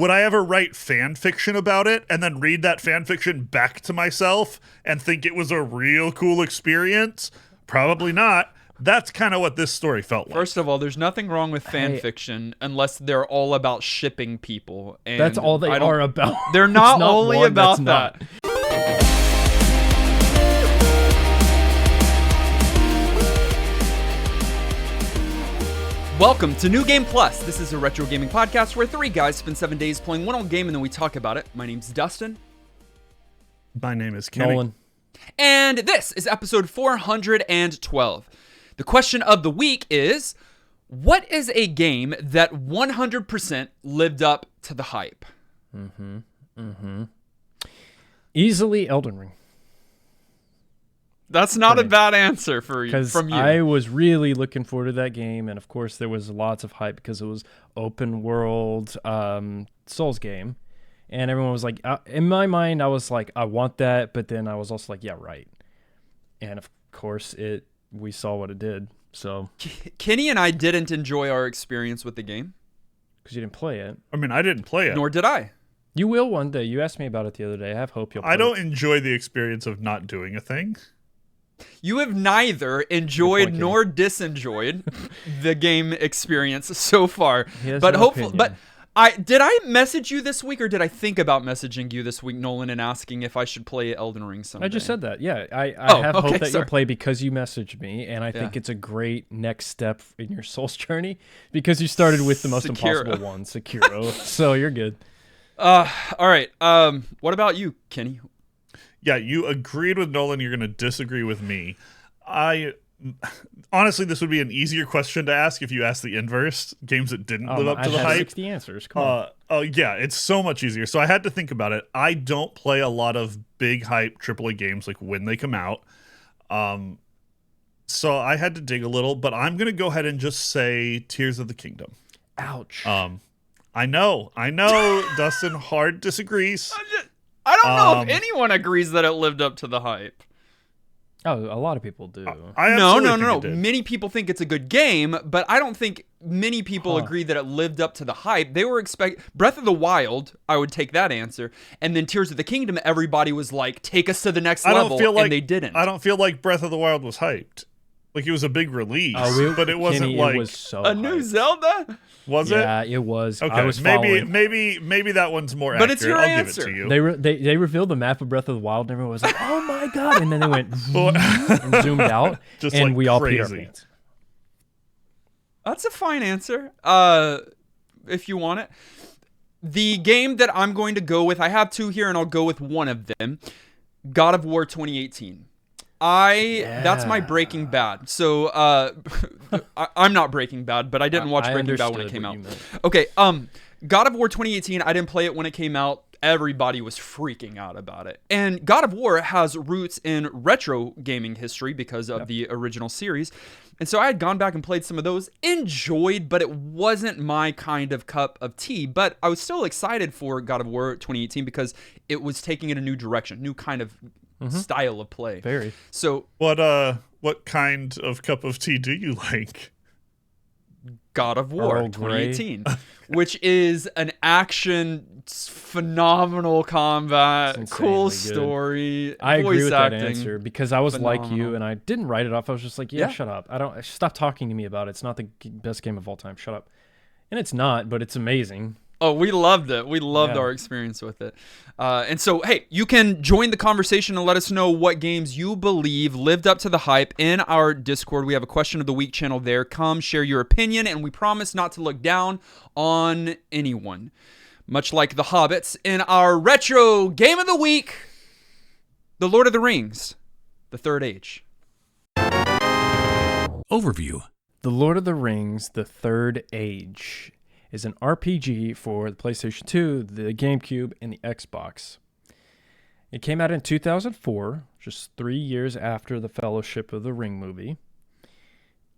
Would I ever write fan fiction about it and then read that fan fiction back to myself and think it was a real cool experience? Probably not. That's kind of what this story felt like. First of all, there's nothing wrong with fan fiction unless they're all about shipping people. And that's all they are about. They're not only about that. Welcome to New Game Plus. This is a retro gaming podcast where three guys spend 7 days playing one old game and then we talk about it. My name's Dustin. My name is Kenny. Nolan. And this is episode 412. The question of the week is, what is a game that 100% lived up to the hype? Easily Elden Ring. That's not a bad answer from you. Because I was really looking forward to that game, and of course there was lots of hype because it was open world Souls game, and everyone was like, in my mind I was like, I want that, but then I was also like, yeah, right. And of course we saw what it did. So Kenny and I didn't enjoy our experience with the game. Because you didn't play it. I mean, I didn't play it. Nor did I. You will one day. You asked me about it the other day. I have hope you'll play I don't enjoy the experience of not doing a thing. You have neither enjoyed nor disenjoyed the game experience so far. But hopefully, did I message you this week, or did I think about messaging you this week, Nolan, and asking if I should play Elden Ring someday? I just said that. Yeah, I have hope that you'll play because you messaged me, and I think it's a great next step in your Souls journey because you started with the most impossible one, Sekiro. So you're good. All right. What about you, Kenny? Yeah, you agreed with Nolan. You're going to disagree with me. Honestly, this would be an easier question to ask if you asked the inverse. Games that didn't live up to the hype. 60 answers. Come on. Oh, yeah, it's so much easier. So I had to think about it. I don't play a lot of big hype AAA games like when they come out. So I had to dig a little, but I'm going to go ahead and just say Tears of the Kingdom. Ouch. I know. Dustin hard disagrees. I don't know if anyone agrees that it lived up to the hype. Oh, a lot of people do. No. Many people think it's a good game, but I don't think many people agree that it lived up to the hype. They were Breath of the Wild, I would take that answer. And then Tears of the Kingdom, everybody was like, take us to the next level, and they didn't. I don't feel like Breath of the Wild was hyped. Like, it was a big release, but it wasn't like... It was so a new Zelda? Was it? Yeah, it was. Okay, I was maybe that one's more accurate. But it's your answer. Give it to you. They revealed the map of Breath of the Wild, and everyone was like, "Oh my god!" And then they went and zoomed out, just and like we all crazy. peed our pants. That's a fine answer. If you want it, the game that I'm going to go with, I have two here, and I'll go with one of them. God of War 2018. That's my Breaking Bad. So I'm not Breaking Bad, but I didn't watch Breaking Bad when it came out. Okay, God of War 2018, I didn't play it when it came out. Everybody was freaking out about it. And God of War has roots in retro gaming history because of the original series. And so I had gone back and played some of those, enjoyed, but it wasn't my kind of cup of tea. But I was still excited for God of War 2018 because it was taking it a new direction, new kind of style of play. Very. So what kind of cup of tea do you like? God of War 2018, which is an action, phenomenal combat, cool story. I agree with acting, that answer because I was phenomenal. Like you, and I didn't write it off. I was just like, shut up. Stop talking to me about it. It's not the best game of all time. Shut up. And it's not, but it's amazing. Oh, we loved it. We loved our experience with it. And so, hey, you can join the conversation and let us know what games you believe lived up to the hype in our Discord. We have a question of the week channel there. Come share your opinion, and we promise not to look down on anyone. Much like the Hobbits in our retro game of the week, The Lord of the Rings, The Third Age. Overview. The Lord of the Rings, The Third Age is an RPG for the PlayStation 2, the GameCube, and the Xbox. It came out in 2004, just 3 years after the Fellowship of the Ring movie.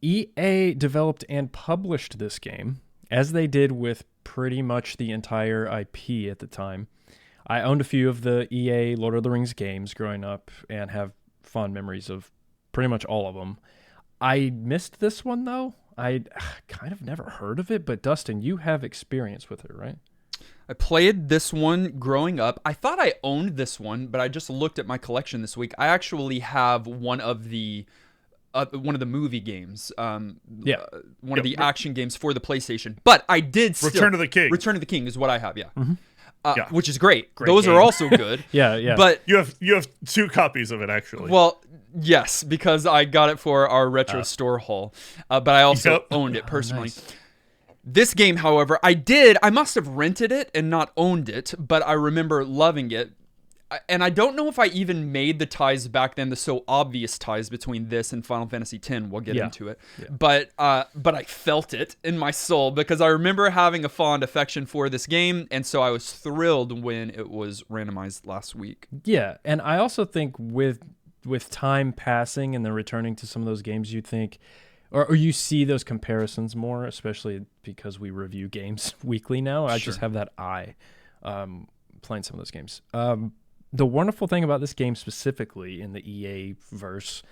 EA developed and published this game, as they did with pretty much the entire IP at the time. I owned a few of the EA Lord of the Rings games growing up and have fond memories of pretty much all of them. I missed this one, though. I kind of never heard of it, but Dustin, you have experience with it, right? I played this one growing up. I thought I owned this one, but I just looked at my collection this week. I actually have one of the movie games, one of the action games for the PlayStation. But I did still, Return of the King. Return of the King is what I have, yeah. Yeah. Which is great. Those game. are also good. Yeah. But You have 2 copies of it, actually. well, yes, because I got it for our retro store haul. But I also owned it personally. Nice. This game, however, I must have rented it and not owned it, but I remember loving it. And I don't know if I even made the ties back then, the so obvious ties between this and Final Fantasy X. We'll get into it. Yeah. But I felt it in my soul because I remember having a fond affection for this game, and so I was thrilled when it was randomized last week. Yeah, and I also think with time passing and then returning to some of those games, you think, or you see those comparisons more, especially because we review games weekly now. I just have that eye playing some of those games. The wonderful thing about this game specifically in the EA verse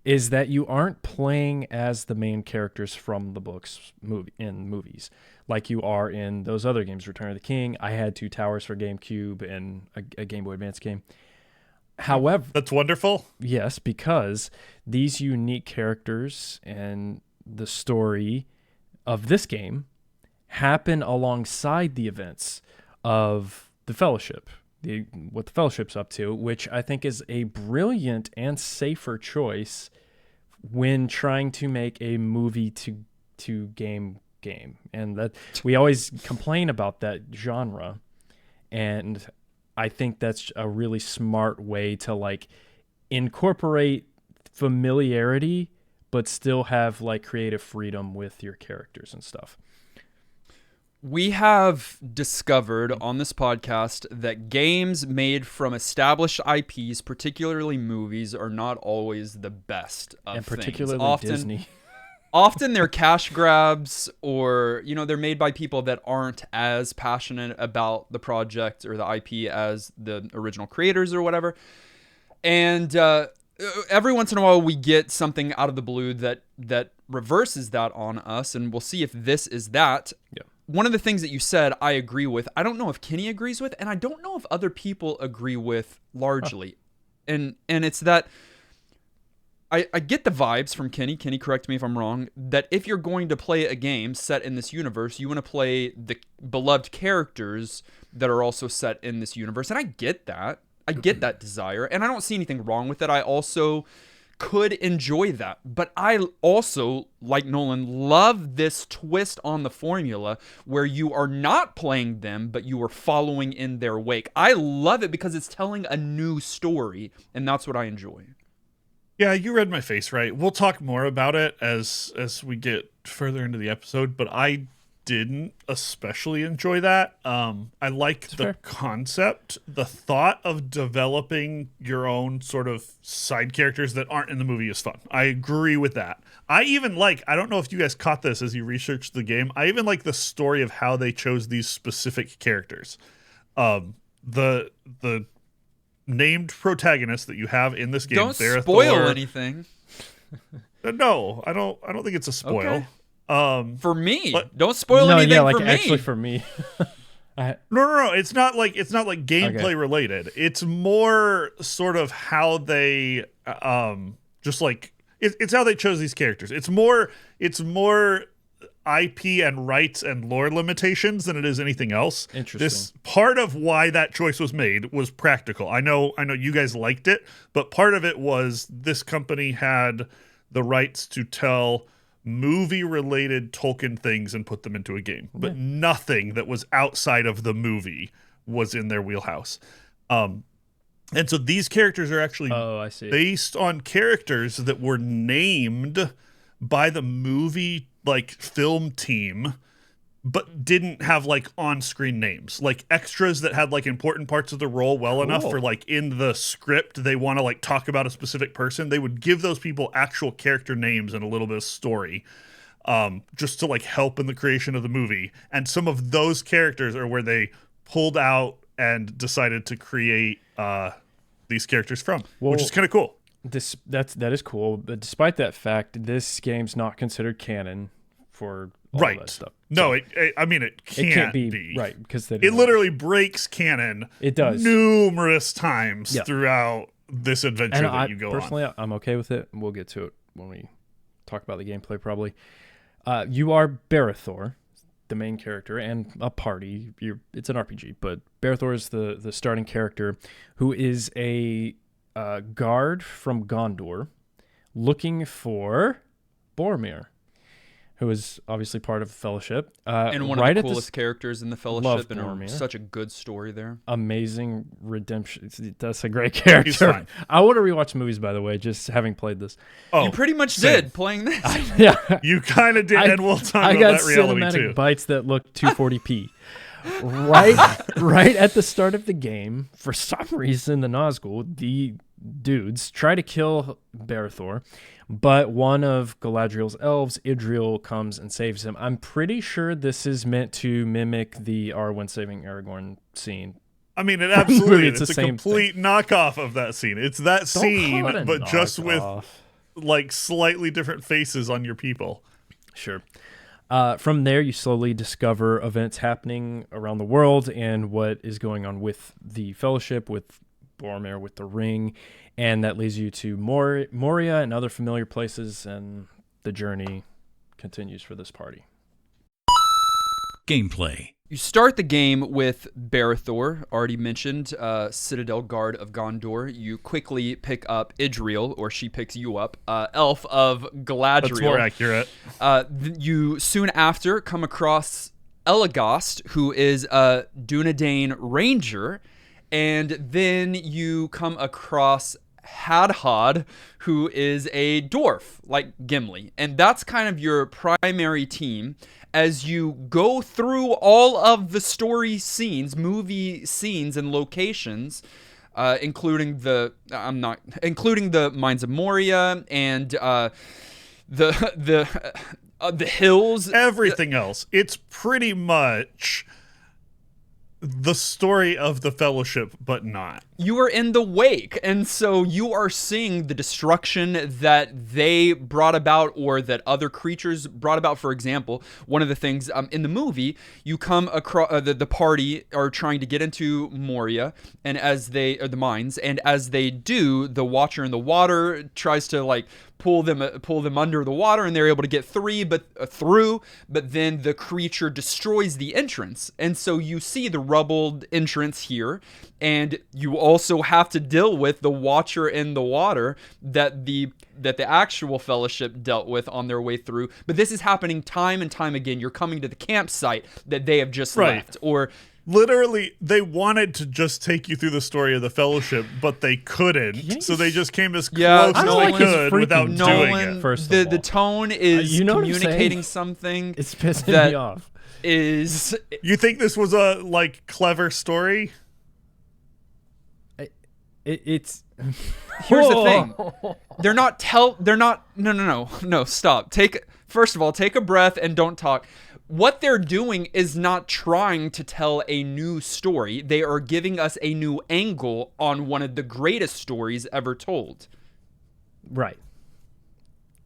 is that you aren't playing as the main characters from the books in movies like you are in those other games. Return of the King, I had 2 Towers for GameCube and a Game Boy Advance game. However, that's wonderful. Yes, because these unique characters and the story of this game happen alongside the events of the Fellowship. What the Fellowship's up to, which I think is a brilliant and safer choice when trying to make a movie to game, and that we always complain about that genre, and I think that's a really smart way to like incorporate familiarity but still have like creative freedom with your characters and stuff. We have discovered on this podcast that games made from established IPs, particularly movies, are not always the best of and things. Particularly Disney. Often they're cash grabs, or they're made by people that aren't as passionate about the project or the IP as the original creators or whatever. And every once in a while we get something out of the blue that reverses that on us, and we'll see if this is that. Yeah. One of the things that you said, I agree with. I don't know if Kenny agrees with, and I don't know if other people agree with largely. And it's that I get the vibes from Kenny. Kenny, correct me if I'm wrong. That if you're going to play a game set in this universe, you want to play the beloved characters that are also set in this universe. And I get that. I get that desire, and I don't see anything wrong with it. I also could enjoy that. But I also, like Nolan, love this twist on the formula where you are not playing them, but you are following in their wake. I love it because it's telling a new story, and that's what I enjoy. Yeah, you read my face, right? We'll talk more about it as we get further into the episode, but I didn't especially enjoy that. I like the concept, the thought of developing your own sort of side characters that aren't in the movie is fun. I agree with that. I even like, I don't know if you guys caught this as you researched the game, I even like the story of how they chose these specific characters. The named protagonists that you have in this game. Don't spoil anything. No, I don't think it's a spoil. Okay. For me, don't spoil anything for me. Actually for me. No. It's not like gameplay related. It's more sort of how they just like it's how they chose these characters. It's more IP and rights and lore limitations than it is anything else. Interesting. This part of why that choice was made was practical. I know you guys liked it, but part of it was this company had the rights to tell movie-related Tolkien things and put them into a game, but nothing that was outside of the movie was in their wheelhouse. And so these characters are actually based on characters that were named by the movie film team, but didn't have on-screen names, extras that had important parts of the role enough for in the script they want to talk about a specific person. They would give those people actual character names and a little bit of story, just to help in the creation of the movie. And some of those characters are where they pulled out and decided to create these characters from, which is kind of cool. That is cool, but despite that fact, this game's not considered canon for all of that stuff. No, I mean, it can't be. Right, because it literally breaks canon. It does. Numerous times throughout this adventure that you go personally, on. I'm okay with it. We'll get to it when we talk about the gameplay, probably. You are Barithor, the main character, and a party. It's an RPG, but Barithor is the starting character, who is a guard from Gondor looking for Boromir, who is obviously part of the Fellowship. And one of the coolest characters in the Fellowship, and such a good story there. Amazing redemption. That's a great character. He's fine. I want to rewatch movies, by the way, just having played this. Oh, you pretty much did playing this. Yeah. You kind of did, and we'll talk about that reality too. I got cinematic bites that look 240p. right at the start of the game, for some reason, the Nazgul, the dudes, try to kill Barithor, but one of Galadriel's elves, Idril, comes and saves him. I'm pretty sure this is meant to mimic the Arwen saving Aragorn scene. I mean, it absolutely is. It's a complete knockoff of that scene. It's that scene, but just with like slightly different faces on your people. Sure. From there, you slowly discover events happening around the world and what is going on with the Fellowship, with Boromir, with the ring, and that leads you to Moria and other familiar places, and the journey continues for this party. Gameplay. You start the game with Barithor, already mentioned, Citadel Guard of Gondor. You quickly pick up Idril, or she picks you up, Elf of Galadriel. That's more accurate. You soon after come across Elagast, who is a Dunedain ranger, and then you come across Hadhad, who is a dwarf, like Gimli. And that's kind of your primary team as you go through all of the story scenes, movie scenes and locations, including the Mines of Moria and the hills. Everything else. It's pretty much the story of the Fellowship, but not. You are in the wake, and so you are seeing the destruction that they brought about, or that other creatures brought about. For example, one of the things in the movie, you come across the party are trying to get into Moria, and the mines, and as they do, the Watcher in the water tries to like pull them under the water, and they're able to get through, but then the creature destroys the entrance, and so you see the rubbled entrance here, and you also have to deal with the Watcher in the water that the actual Fellowship dealt with on their way through. But this is happening time and time again. You're coming to the campsite that they have just left, or literally, they wanted to just take you through the story of the Fellowship, but they couldn't. So they just came as close as they could without doing it. First of all, the tone is communicating something. It's pissing me off. You think this was a like clever story? It's here's the thing. No, stop. First of all, take a breath and don't talk. What they're doing is not trying to tell a new story. They are giving us a new angle on one of the greatest stories ever told. Right.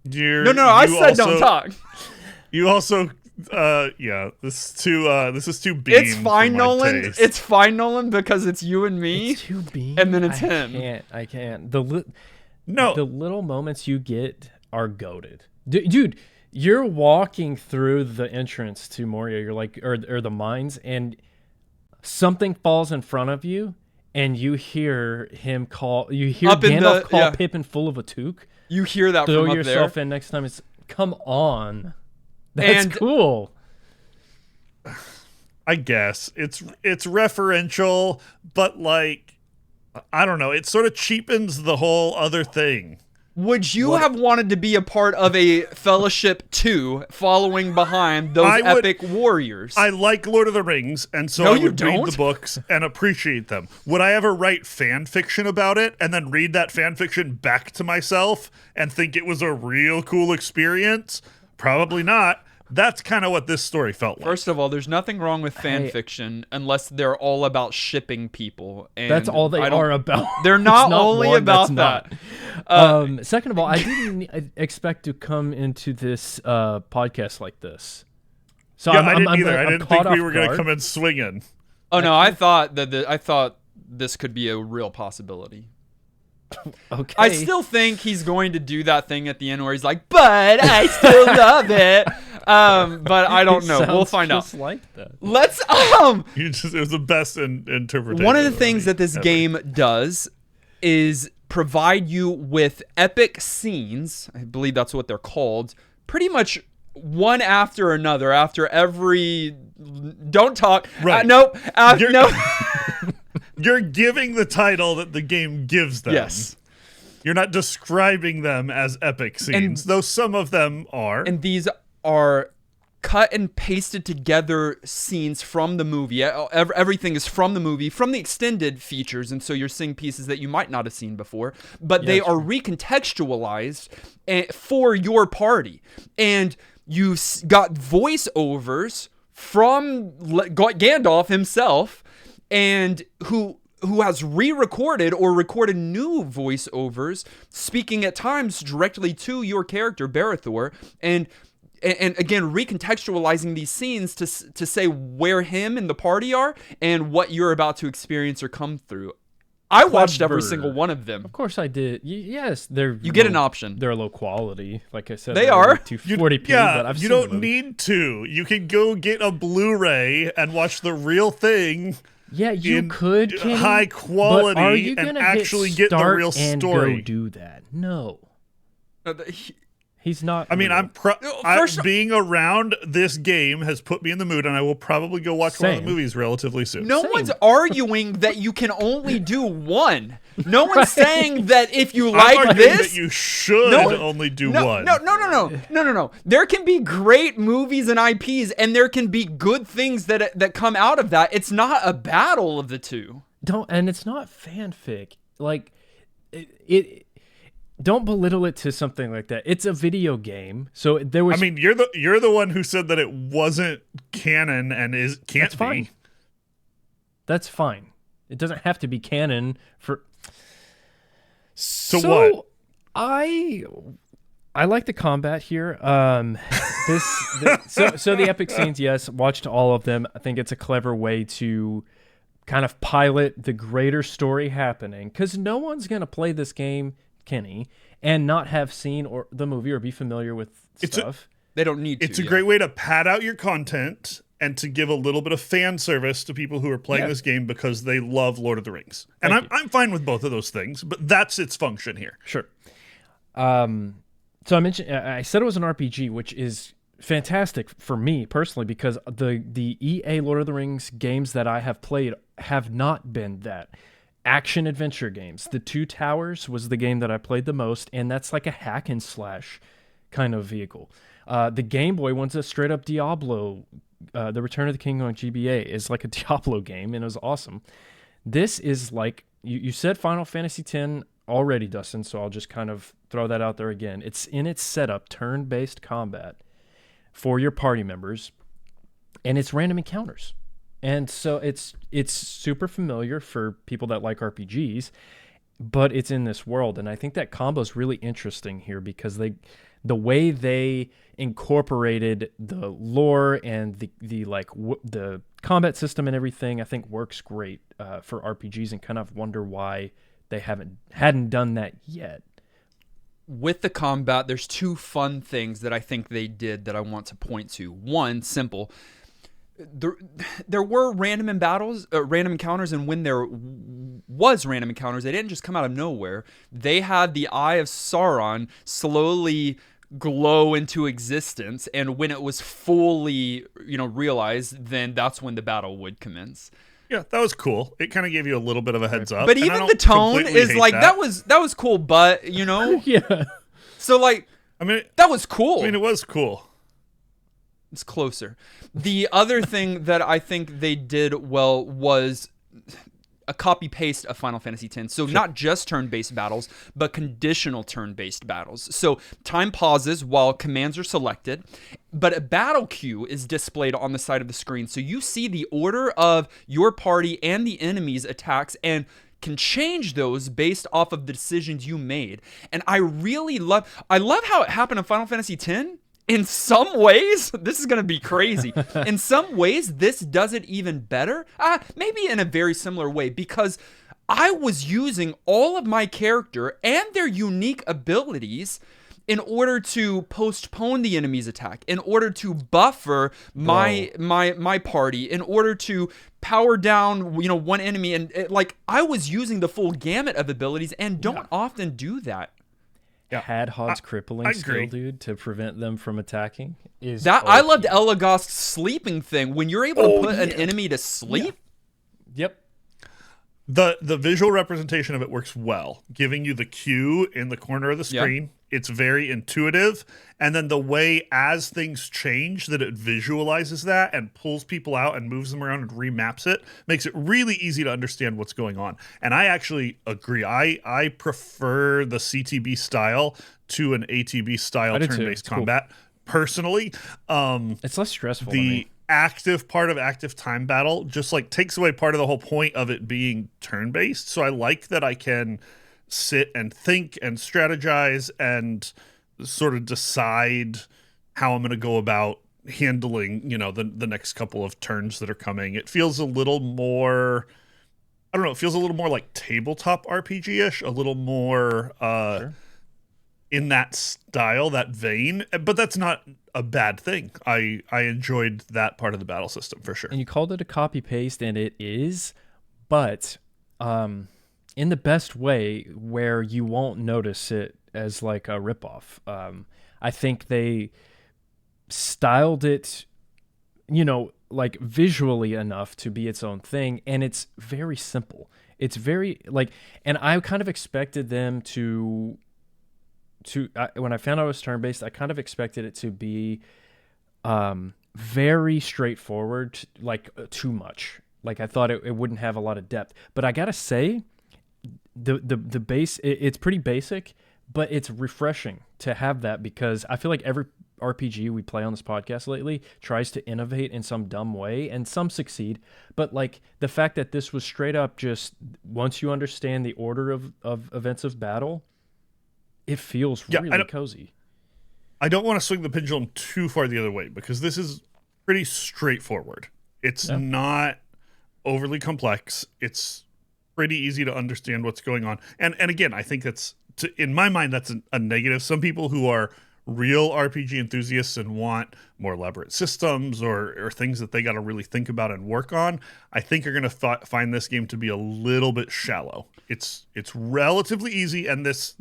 I said don't talk. You also this is too beam. It's fine, Nolan. Taste. It's fine, Nolan, because it's you and me. It's too beam. And then it's him. I can't. The little moments you get are goated. Dude, you're walking through the entrance to Moria, you're like, or the mines, and something falls in front of you, and you hear Gandalf call Pippin full of a toque. You hear that Throw from up yourself there. in next time. It's come on. That's cool. I guess it's referential, but like, I don't know. It sort of cheapens the whole other thing. Would you have wanted to be a part of a Fellowship 2 following behind those epic warriors? I like Lord of the Rings, and so I would read the books and appreciate them. Would I ever write fan fiction about it and then read that fan fiction back to myself and think it was a real cool experience? Probably not. That's kind of what this story felt like. First of all, there's nothing wrong with fan fiction unless they're all about shipping people. And that's all they are about. They're not only about that. Second of all, I didn't expect to come into this podcast like this. So Yeah, I'm, I didn't I'm, either. I'm I didn't caught think we off were going to guard. come in swinging. Oh no, I thought this could be a real possibility. Okay. I still think he's going to do that thing at the end where he's like, "But I still love it." But I don't know. We'll Sounds find out. just like that. Let's It was the best interpretation. One of the things that this ever. game does is provide you with epic scenes. I believe that's what they're called. Pretty much one after another. After every, don't talk. Right. Nope. You're- No. You're giving the title that the game gives them. Yes. You're not describing them as epic scenes, though some of them are. And these are cut and pasted together scenes from the movie. Everything is from the movie, from the extended features, and so you're seeing pieces that you might not have seen before, but they are recontextualized for your party. And you got voiceovers from Gandalf himself, and who has re-recorded or recorded new voiceovers, speaking at times directly to your character Barithor, and again recontextualizing these scenes to say where him and the party are and what you're about to experience or come through. I watched every Clever. single one of them. Of course I did. Yes, they're You get an option. They're low quality, like I said. They they're are. like 240p. but I've you seen the don't movie. need to. You can go get a Blu-ray and watch the real thing. Yeah, you in could, Kenny, high quality but are you and gonna actually hit get the start real and story. Go do that? No, Uh, he's not. I mean, real. First- being around this game has put me in the mood, and I will probably go watch one of Same. the movies relatively soon. No Same. one's arguing that you can only do one. No one's saying that if you I'm like arguing this, that you should only do one. No. There can be great movies and IPs, and there can be good things that come out of that. It's not a battle of the two. And it's not fanfic. Like it don't belittle it to something like that. It's a video game, so there was. I mean, you're the one who said that it wasn't canon and can't that's fine. be. That's fine. It doesn't have to be canon for. So what? I like the combat here. So the epic scenes, yes, watched all of them. I think it's a clever way to kind of pilot the greater story happening, because no one's gonna play this game, Kenny, and not have seen or the movie or be familiar with stuff. They don't need to. It's a great way to pad out your content and to give a little bit of fan service to people who are playing this game because they love Lord of the Rings. And I'm fine with both of those things, but that's its function here. Sure. So I said it was an RPG, which is fantastic for me personally, because the EA Lord of the Rings games that I have played have not been that. Action adventure games. The Two Towers was the game that I played the most, and that's like a hack and slash kind of vehicle. The Game Boy one's a straight up Diablo. The Return of the King on GBA is like a Diablo game, and it was awesome. This is like, you said Final Fantasy X already, Dustin, so I'll just kind of throw that out there again. It's in its setup, turn-based combat for your party members, and it's random encounters. And so it's super familiar for people that like RPGs, but it's in this world, and I think that combo is really interesting here because the way they incorporated the lore and the combat system and everything, I think works great for RPGs, and kind of wonder why they hadn't done that yet. With the combat, there's two fun things that I think they did that I want to point to. One, simple. There were random encounters, and when there was random encounters, they didn't just come out of nowhere. They had the Eye of Sauron slowly glow into existence, and when it was fully, realized, then that's when the battle would commence. Yeah, that was cool. It kind of gave you a little bit of a heads up. But and I even don't the tone completely is hate like that was cool, but Yeah. So like I mean, that was cool. it was cool. It's closer. The other thing that I think they did well was a copy paste of Final Fantasy X. So not just turn-based battles, but conditional turn-based battles. So time pauses while commands are selected, but a battle queue is displayed on the side of the screen. So you see the order of your party and the enemy's attacks and can change those based off of the decisions you made. And I love how it happened in Final Fantasy X. In some ways, this is going to be crazy. In some ways, this does it even better. Maybe in a very similar way, because I was using all of my character and their unique abilities in order to postpone the enemy's attack, in order to buffer my party, in order to power down, one enemy. And I was using the full gamut of abilities and don't often do that. Yeah. Hadhod's crippling skill, dude, to prevent them from attacking is that. I loved Elagost's sleeping thing. When you're able to put an enemy to sleep. Yep. The visual representation of it works well, giving you the cue in the corner of the screen. Yep. It's very intuitive. And then the way as things change that it visualizes that and pulls people out and moves them around and remaps it makes it really easy to understand what's going on. And I actually agree. I prefer the CTB style to an ATB style turn-based combat. Cool. Personally, it's less stressful. The active part of active time battle just takes away part of the whole point of it being turn-based. So I like that I can sit and think and strategize and sort of decide how I'm going to go about handling, the next couple of turns that are coming. It feels a little more, I don't know, it feels a little more like tabletop RPG-ish, a little more in that style, that vein. But that's not a bad thing. I enjoyed that part of the battle system for sure. And you called it a copy-paste, and it is, but in the best way where you won't notice it as a ripoff. I think they styled it, visually enough to be its own thing, and it's very simple. It's very and I kind of expected them to when I found out it was turn-based, I kind of expected it to be very straightforward, too much. I thought it wouldn't have a lot of depth. But I gotta say, the base, it's pretty basic, but it's refreshing to have that, because I feel like every RPG we play on this podcast lately tries to innovate in some dumb way, and some succeed. But the fact that this was straight up just once you understand the order of events of battle, it feels really cozy. I don't want to swing the pendulum too far the other way, because this is pretty straightforward. It's not overly complex. It's pretty easy to understand what's going on. And again, I think in my mind, that's a negative. Some people who are real RPG enthusiasts and want more elaborate systems or things that they got to really think about and work on, I think are going to find this game to be a little bit shallow. It's relatively easy, and this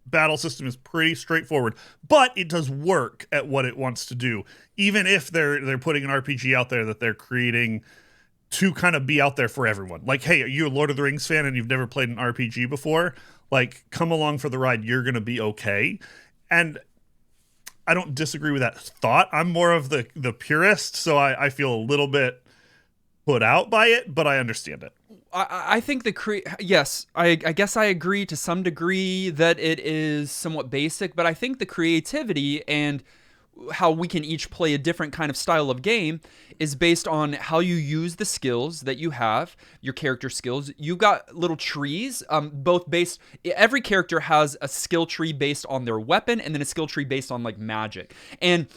battle system is pretty straightforward, but it does work at what it wants to do. Even if they're putting an RPG out there that they're creating to kind of be out there for everyone. Hey, are you a Lord of the Rings fan and you've never played an RPG before? Come along for the ride. You're going to be okay. And I don't disagree with that thought. I'm more of the purist, so I feel a little bit put out by it, but I understand it. I think yes, I guess I agree to some degree that it is somewhat basic, but I think the creativity and how we can each play a different kind of style of game is based on how you use the skills that you have, your character skills. You got little trees, both based, every character has a skill tree based on their weapon and then a skill tree based on magic. And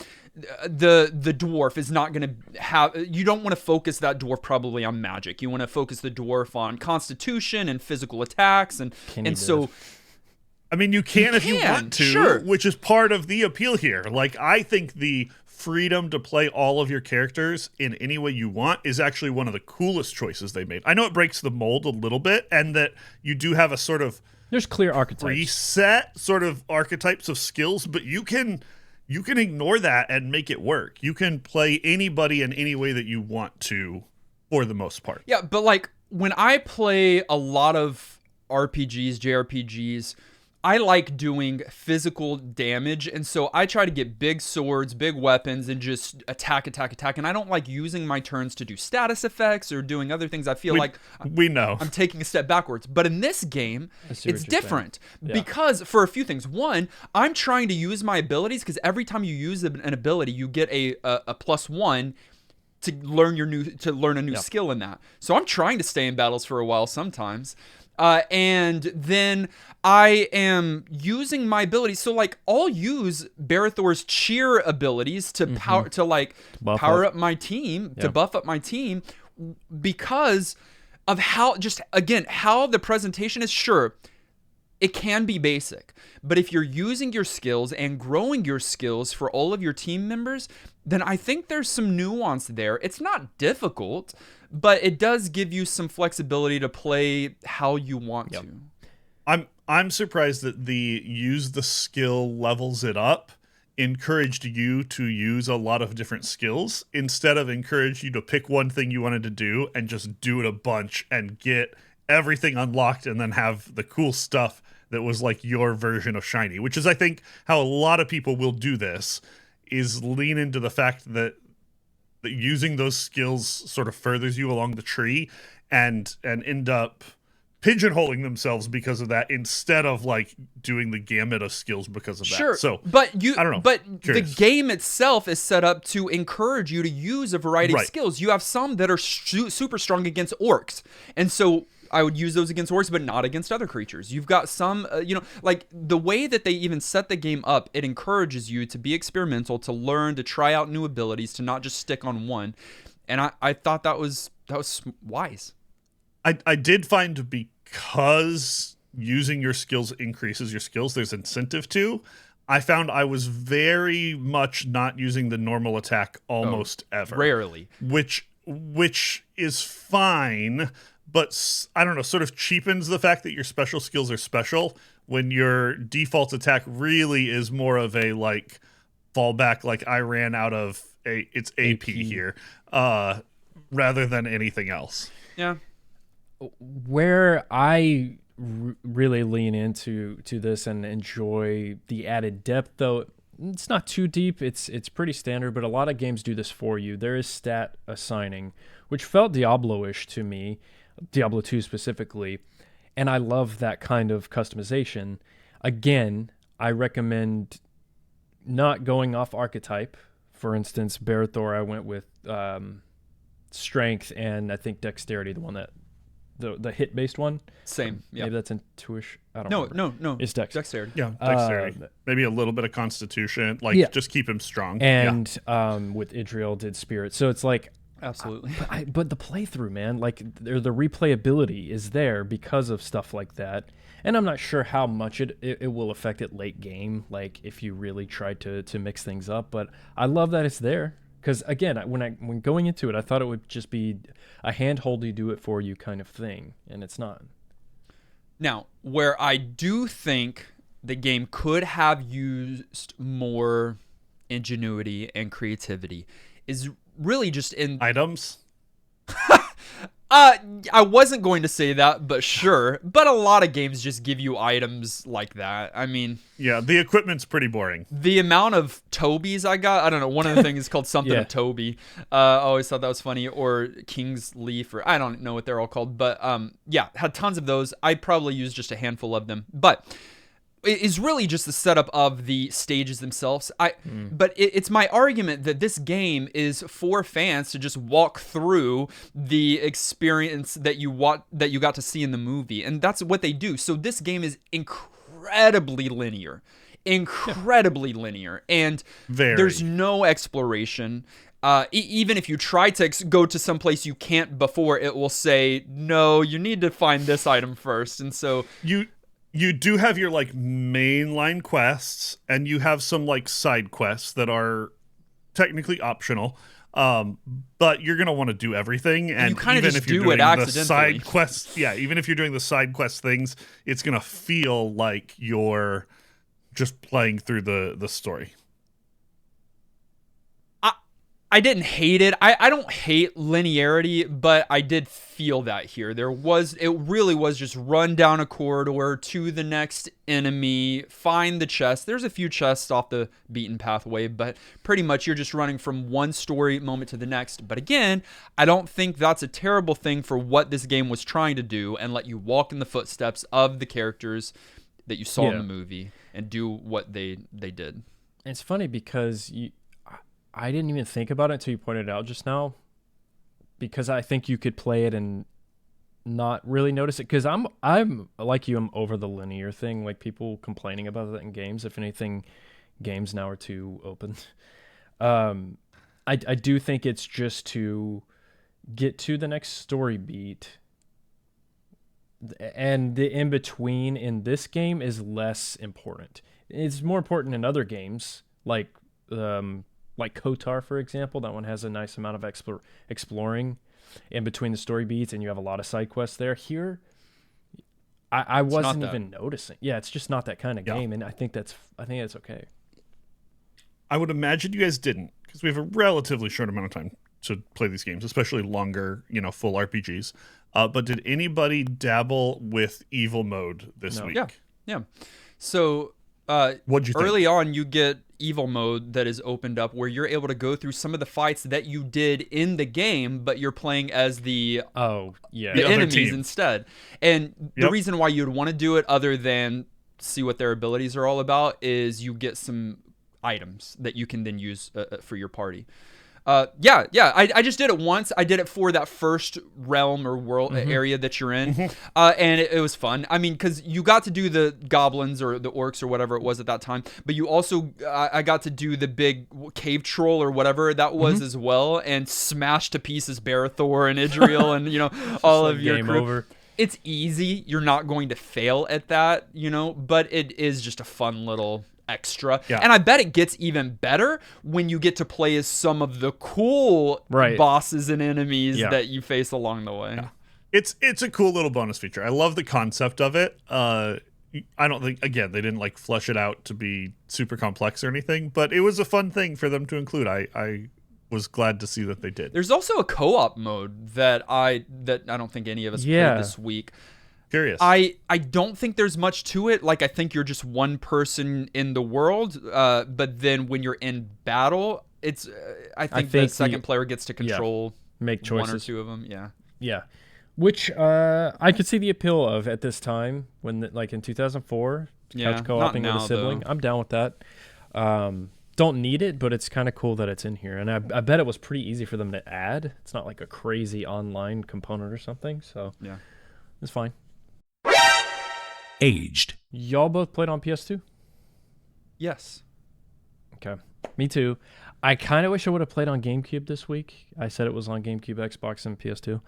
the dwarf is not going to have, you don't want to focus that dwarf probably on magic. You want to focus the dwarf on constitution and physical attacks. So I mean, you can if you want to, sure, which is part of the appeal here. I think the freedom to play all of your characters in any way you want is actually one of the coolest choices they made. I know it breaks the mold a little bit, and that you do have a sort of there's clear archetypes, preset sort of archetypes of skills, but you can ignore that and make it work. You can play anybody in any way that you want to, for the most part. Yeah, but when I play a lot of RPGs, JRPGs, I like doing physical damage, and so I try to get big swords, big weapons, and just attack. And I don't like using my turns to do status effects or doing other things. I feel we know I'm taking a step backwards. But in this game, it's different because for a few things. One, I'm trying to use my abilities, because every time you use an ability, you get a +1 to learn a new skill in that. So I'm trying to stay in battles for a while sometimes. And then I am using my abilities. So like I'll use Barathor's cheer abilities to power to like Buff power up. up my team, to Yep. buff up my team, because of how, just again, how the presentation is. Sure, it can be basic, but if you're using your skills and growing your skills for all of your team members, then I think there's some nuance there. It's not difficult, but it does give you some flexibility to play how you want to. I'm surprised that the use the skill levels it up encouraged you to use a lot of different skills instead of encourage you to pick one thing you wanted to do and just do it a bunch and get everything unlocked and then have the cool stuff that was like your version of shiny, which is I think how a lot of people will do this, is lean into the fact that using those skills sort of furthers you along the tree and end up pigeonholing themselves because of that instead of like doing the gamut of skills because of that. Sure. So but I don't know. But Curious. the game itself is set up to encourage you to use a variety of Right. skills. You have some that are super strong against orcs, and so I would use those against orcs, but not against other creatures. You've got some, like the way that they even set the game up, it encourages you to be experimental, to learn, to try out new abilities, to not just stick on one. And I thought that was wise. I did find because using your skills increases your skills, there's incentive to. I found I was very much not using the normal attack almost ever. Rarely. Which is fine, but I don't know, sort of cheapens the fact that your special skills are special when your default attack really is more of a like fallback, like I ran out of it's AP here, rather than anything else. Yeah. Where I really lean into this and enjoy the added depth, though it's not too deep, it's pretty standard, but a lot of games do this for you. There is stat assigning, which felt Diablo-ish to me, Diablo 2 specifically, and I love that kind of customization. Again, I recommend not going off archetype. For instance, Barathor, I went with strength and I think dexterity, the one that the hit-based one. Same. Yeah. Maybe that's intuition. I don't remember. No. It's dex. Dexterity. Yeah, dexterity. Maybe a little bit of constitution, like Yeah. just keep him strong. And with Idriel did spirit. So it's like, Absolutely. but the playthrough, man, like the replayability is there because of stuff like that. And I'm not sure how much it will affect it late game, like if you really try to mix things up. But I love that it's there. Because again, when going into it, I thought it would just be a handholdy, do it for you kind of thing, and it's not. Now, where I do think the game could have used more ingenuity and creativity is really just in Items. I wasn't going to say that, but sure. But a lot of games just give you items like that. I mean, Yeah, the equipment's pretty boring. the amount of Tobies I got, I don't know. One of the things is called something Yeah. of Toby. I always thought that was funny. Or King's Leaf, or I don't know what they're all called. But yeah, had tons of those. I probably used just a handful of them. But it is really just the setup of the stages themselves. But it's my argument that this game is for fans to just walk through the experience that you got to see in the movie, and that's what they do. So this game is incredibly linear, and Very. there's no exploration. Even if you try to go to some place you can't before, it will say, no, you need to find this item first. And so You do have your like mainline quests, and you have some like side quests that are technically optional. But you're gonna want to do everything, and you kinda even just if you're do it doing the accidentally. side quests, even if you're doing the side quest things, it's gonna feel like you're just playing through the story. I didn't hate it. I don't hate linearity, but I did feel that here. It really was just run down a corridor to the next enemy, find the chest. There's a few chests off the beaten pathway, but pretty much you're just running from one story moment to the next. But again, I don't think that's a terrible thing for what this game was trying to do and let you walk in the footsteps of the characters that you saw in the movie and do what they did. It's funny because I didn't even think about it until you pointed it out just now, because I think you could play it and not really notice it because I'm like you. I'm over the linear thing. Like people complaining about that in games. If anything, games now are too open. I do think it's just to get to the next story beat, and the in between in this game is less important. It's more important in other games like KOTOR, for example. That one has a nice amount of exploring in between the story beats, and you have a lot of side quests there. Here, I wasn't even noticing. Yeah, it's just not that kind of game, and I think that's okay. I would imagine you guys didn't, because we have a relatively short amount of time to play these games, especially longer, full RPGs. But did anybody dabble with evil mode this week? Yeah. So what'd you think? Early on, you get evil mode that is opened up where you're able to go through some of the fights that you did in the game, but you're playing as the enemies instead. And the reason why you'd want to do it, other than see what their abilities are all about, is you get some items that you can then use for your party. I just did it once. I did it for that first realm or world area that you're in, and it was fun. I mean, because you got to do the goblins or the orcs or whatever it was at that time, but you also I got to do the big cave troll or whatever that was as well, and smash to pieces Barathor and Idriel and all of your game crew. over. It's easy. You're not going to fail at that, but it is just a fun little extra. And I bet it gets even better when you get to play as some of the cool bosses and enemies that you face along the way. It's a cool little bonus feature. I love the concept of it. I don't think, again, they didn't flush it out to be super complex or anything, but it was a fun thing for them to include. I was glad to see that they did. There's also a co-op mode that I don't think any of us played this week. Curious. I don't think there's much to it. I think you're just one person in the world, but then when you're in battle, it's I think the second player gets to control make choices. One or two of them. Yeah. Which I could see the appeal of at this time when in 2004, couch co-oping with a sibling. Though. I'm down with that. Don't need it, but it's kind of cool that it's in here, and I bet it was pretty easy for them to add. It's not like a crazy online component or something, so it's fine. Aged. Y'all both played on PS2? Yes. Okay. Me too. I kind of wish I would have played on GameCube this week. I said it was on GameCube, Xbox, and PS2.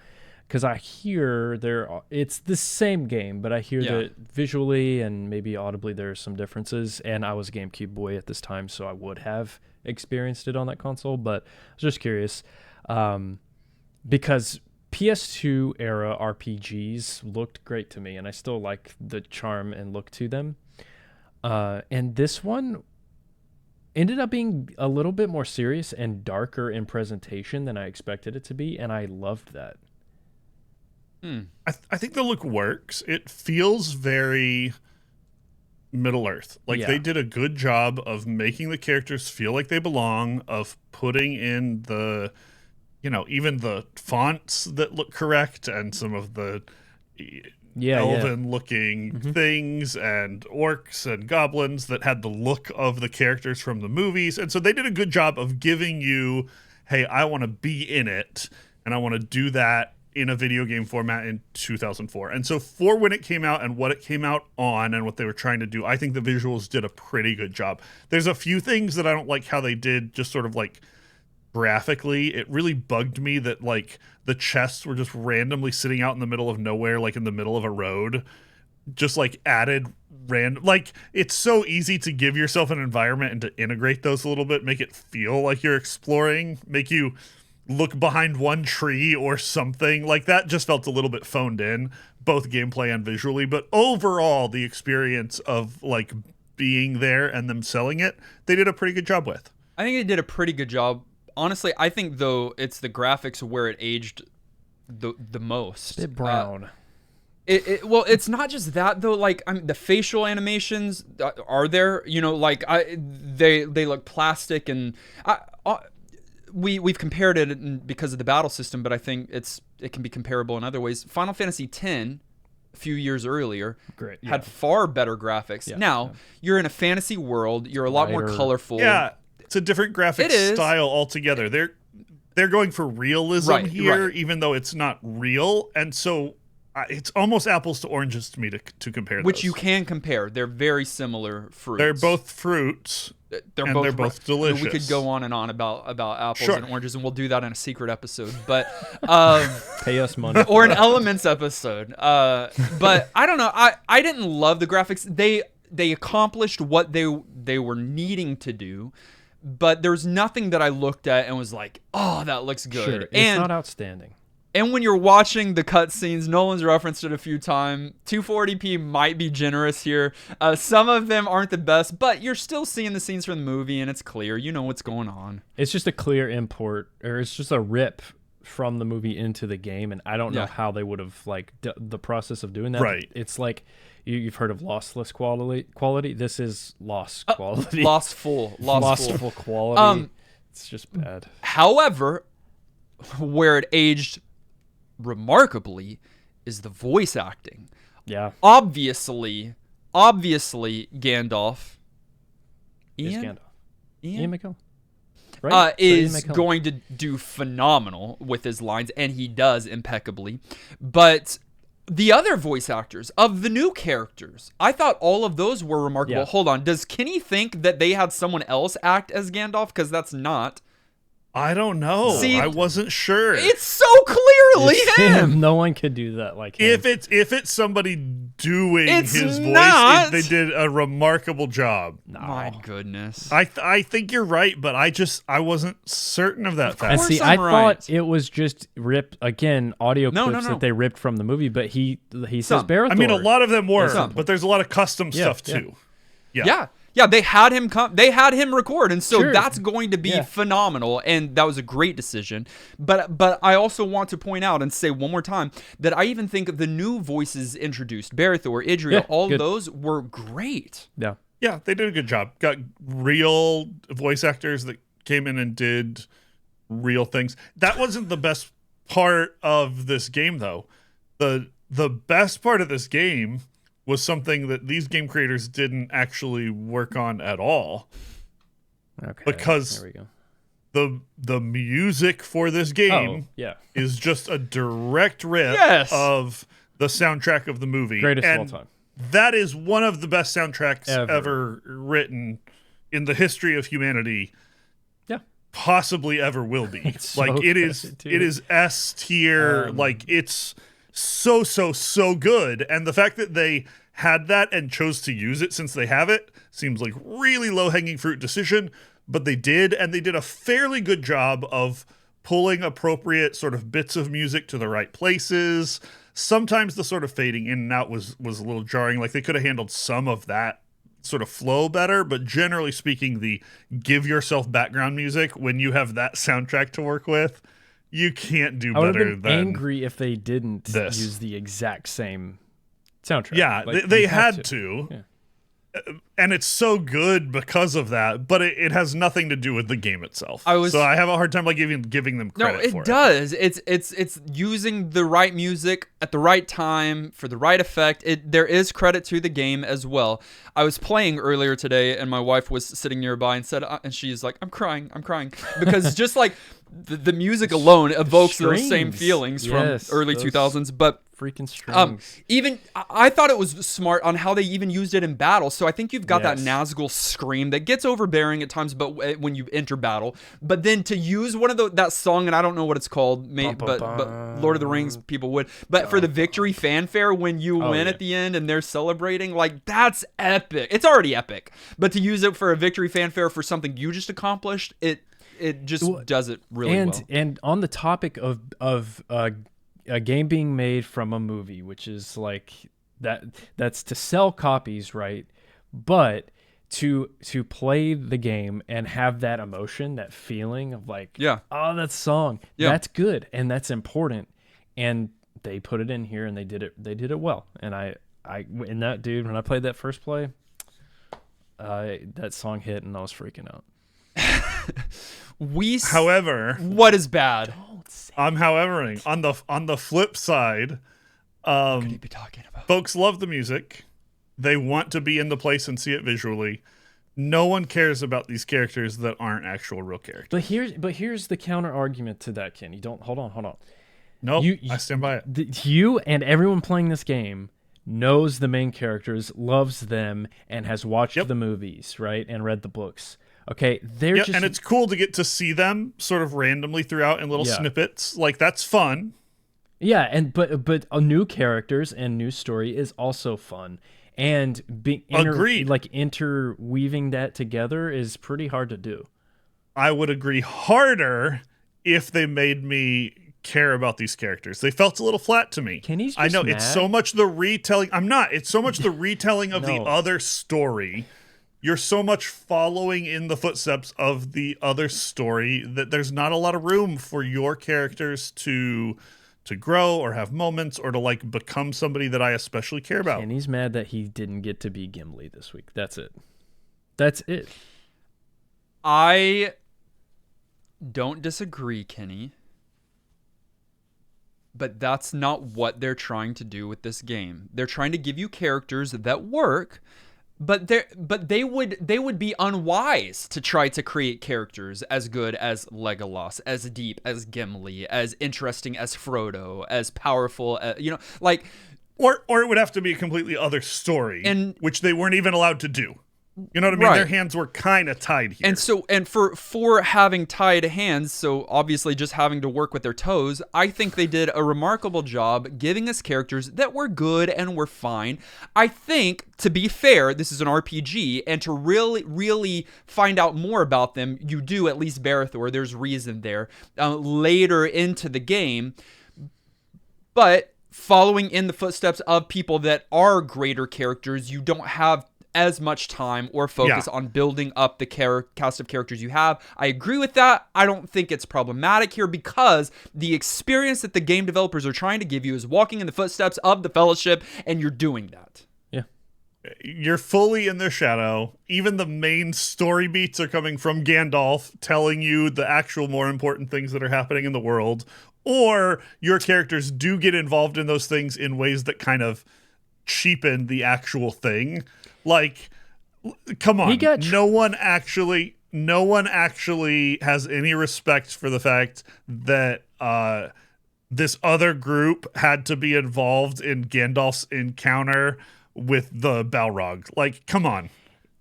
Because I hear it's the same game, but I hear that visually and maybe audibly there are some differences. And I was a GameCube boy at this time, so I would have experienced it on that console. But I was just curious. Because PS2 era RPGs looked great to me, and I still like the charm and look to them. And this one ended up being a little bit more serious and darker in presentation than I expected it to be, and I loved that. I think the look works. It feels very Middle-earth. They did a good job of making the characters feel like they belong, of putting in the even the fonts that look correct, and some of the elven-looking things, and orcs and goblins that had the look of the characters from the movies. And so they did a good job of giving you, hey, I want to be in it, and I want to do that in a video game format in 2004. And so for when it came out and what it came out on and what they were trying to do, I think the visuals did a pretty good job. There's a few things that I don't like how they did, just sort of graphically. It really bugged me that the chests were just randomly sitting out in the middle of nowhere, in the middle of a road, just added random. It's so easy to give yourself an environment and to integrate those a little bit, make it feel like you're exploring, make you look behind one tree or something. That just felt a little bit phoned in, both gameplay and visually. But overall, the experience of being there and them selling it, they did a pretty good job with. I think they did a pretty good job. Honestly, I think, though, it's the graphics where it aged the most. Bit brown. Well, it's not just that, though. The facial animations are there. They look plastic, and we've compared it because of the battle system, but I think it can be comparable in other ways. Final Fantasy X, a few years earlier, had far better graphics. You're in a fantasy world. You're a lot more colorful. Yeah. It's a different graphic style altogether. They're going for realism here, even though it's not real. And so it's almost apples to oranges to me to compare Which those. you can compare. They're very similar fruits. They're both fruits. They're both delicious. We could go on and on about apples Sure. and oranges, and we'll do that in a secret episode. But Pay us money. or an elements episode. But I don't know. I didn't love the graphics. They accomplished what they were needing to do, but there's nothing that I looked at and was like, oh, that looks good. Sure, it's not outstanding. And when you're watching the cutscenes, Nolan's referenced it a few times. 240p might be generous here. Some of them aren't the best, but you're still seeing the scenes from the movie, and it's clear. You know what's going on. It's just a clear import, or it's just a rip from the movie into the game, and I don't know how they would have like the process of doing that. Right. It's like you've heard of lossless quality. This is lost quality. Lostful quality. It's just bad. However, where it aged remarkably is the voice acting. Yeah. Obviously, Gandalf. Ian McKellen. Right? Is going to do phenomenal with his lines, and he does impeccably. But the other voice actors of the new characters, I thought all of those were remarkable. Yeah. Hold on. Does Kenny think that they had someone else act as Gandalf? Because that's not. I don't know. See, I wasn't sure. It's so clearly It's him. No one could do that like him. If it's somebody doing It's his voice, not. they did a remarkable job. No. My goodness. I think you're right, but I wasn't certain of that Of fact. And course see, I'm I right. thought it was just ripped again, audio No, clips no. that they ripped from the movie. But he says Some. Barrethor. I mean, a lot of them were, Some. but there's a lot of custom stuff yeah. too. Yeah, they had him come. They had him record, and so Sure. that's going to be phenomenal. And that was a great decision. But I also want to point out and say one more time that I even think the new voices introduced, Barethor, Idria, Yeah, all good. those were great. Yeah. Yeah, they did a good job. Got real voice actors that came in and did real things. That wasn't the best part of this game, though. The best part of this game was something that these game creators didn't actually work on at all. Okay. Because there we go. the music for this game yeah. is just a direct rip Yes. of the soundtrack of the movie. Greatest of And all time. that is one of the best soundtracks Ever. ever written in the history of humanity. Yeah. Possibly ever will be. It's so like it is good, dude. it is S tier. Like it's so good. And the fact that they had that and chose to use it since they have it seems like really low-hanging fruit decision, but they did, and they did a fairly good job of pulling appropriate sort of bits of music to the right places. Sometimes the sort of fading in and out was a little jarring. Like they could have handled some of that sort of flow better, but generally speaking, the give yourself background music when you have that soundtrack to work with, you can't do I would better have been than angry if they didn't this. use the exact same soundtrack. Yeah, Like, they you had to. Yeah. And it's so good because of that, but it has nothing to do with the game itself. So I have a hard time like giving them credit No, for it does. It's using the right music at the right time for the right effect. There is credit to the game as well. I was playing earlier today, and my wife was sitting nearby and said, and she's like, "I'm crying," because just like the music alone evokes those same Strings. feelings Yes, from early those 2000s. But Freaking strings. even I thought it was smart on how they even used it in battle. So I think you've got that Yes. Nazgul scream that gets overbearing at times, but when you enter battle, but then to use one of that song, and I don't know what it's called, but Lord of the Rings people would, but for the victory fanfare when you win yeah. at the end and they're celebrating, like that's epic. It's already epic, but to use it for a victory fanfare for something you just accomplished, it just does it really well. And on the topic of a game being made from a movie, which is like that's to sell copies, right? But to play the game and have that emotion, that feeling of like, oh, that song, that's good and that's important, and they put it in here and they did it well. And I in that, dude, when I played that first play, that song hit and I was freaking out. However, what is bad? I'm howevering. On the flip side, What could he be talking about? folks love the music. They want to be in the place and see it visually. No one cares about these characters that aren't actual real characters. But here's the counter argument to that, Kenny. Hold on. Nope, I stand by it. You and everyone playing this game knows the main characters, loves them, and has watched the movies, right? And read the books. Okay, they're just... and it's cool to get to see them sort of randomly throughout in little snippets. Like, that's fun. Yeah, and but new characters and new story is also fun. And Agreed. Like interweaving that together is pretty hard to do. I would agree harder if they made me care about these characters. They felt a little flat to me. Kenny's just I know mad. it's so much the retelling. I'm not. It's so much the retelling of the No. other story. You're so much following in the footsteps of the other story that there's not a lot of room for your characters to grow or have moments or to like become somebody that I especially care about. Kenny's mad that he didn't get to be Gimli this week. That's it. That's it. I don't disagree, Kenny. But that's not what they're trying to do with this game. They're trying to give you characters that work, but they would be unwise to try to create characters as good as Legolas, as deep as Gimli, as interesting as Frodo, as powerful as, like, or it would have to be a completely other story, which they weren't even allowed to do. You know what I mean? Right. Their hands were kind of tied here. And for having tied hands, so obviously just having to work with their toes, I think they did a remarkable job giving us characters that were good and were fine. I think, to be fair, this is an RPG, and to really find out more about them, you do at least Barethor. There's reason there later into the game, but following in the footsteps of people that are greater characters, you don't have as much time or focus on building up the cast of characters you have. I agree with that. I don't think it's problematic here because the experience that the game developers are trying to give you is walking in the footsteps of the Fellowship, and you're doing that. Yeah. You're fully in their shadow. Even the main story beats are coming from Gandalf telling you the actual more important things that are happening in the world, or your characters do get involved in those things in ways that kind of cheapen the actual thing. Like, come on. No one actually has any respect for the fact that this other group had to be involved in Gandalf's encounter with the Balrog. Like, come on.